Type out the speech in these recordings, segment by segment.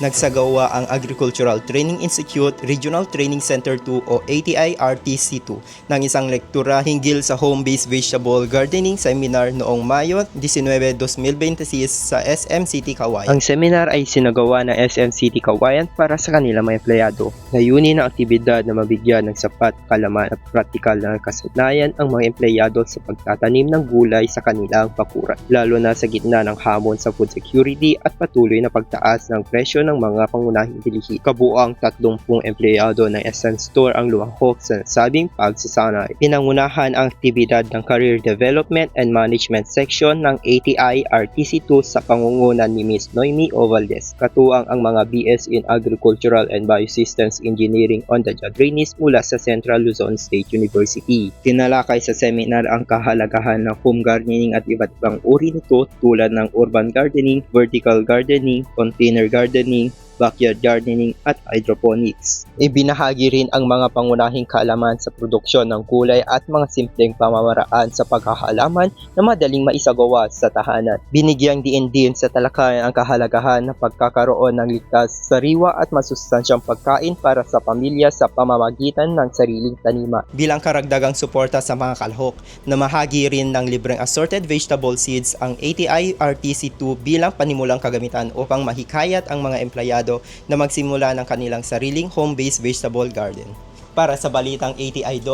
Nagsagawa ang Agricultural Training Institute Regional Training Center 2 o ATI-RTC2 ng isang lektura hinggil sa home-based vegetable gardening seminar noong Mayo 19, 2026 sa SM City Kawayan. Ang seminar ay sinagawa ng SM City Kawayan para sa kanilang mga empleyado. Layunin ng aktibidad na mabigyan ng sapat kalaman at praktikal na kasanayan ang mga empleyado sa pagtatanim ng gulay sa kanilang bakuran, lalo na sa gitna ng hamon sa food security at patuloy na pagtaas ng presyo ng mga pangunahing bilihin. Kabuang 30 empleyado ng SM Store ang lumahok sa nasabing pagsasanay. Pinangunahan ang aktibidad ng Career Development and Management Section ng ATI-RTC2 sa pangunguna ni Ms. Noemi O. Valdez. Katuwang ang mga BS in Agricultural and Biosystems Engineering on the job trainees mula sa Central Luzon State University. Tinalakay sa seminar ang kahalagahan ng home gardening at iba't ibang uri nito tulad ng urban gardening, vertical gardening, container gardening, backyard gardening at hydroponics. Ibinahagi rin ang mga pangunahing kaalaman sa produksyon ng gulay at mga simpleng pamamaraan sa paghahalaman na madaling maisagawa sa tahanan. Binigyang diin din sa talakayan ang kahalagahan ng pagkakaroon ng ligtas, sariwa at masustansyang pagkain para sa pamilya sa pamamagitan ng sariling taniman. Bilang karagdagang suporta sa mga kalahok, namahagi rin ng libreng assorted vegetable seeds ang ATI-RTC2 bilang panimulang kagamitan upang mahikayat ang mga empleyado na magsimula ng kanilang sariling home-based vegetable garden. Para sa Balitang ATI2,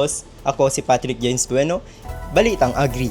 ako si Patrick James Bueno, Balitang Agri.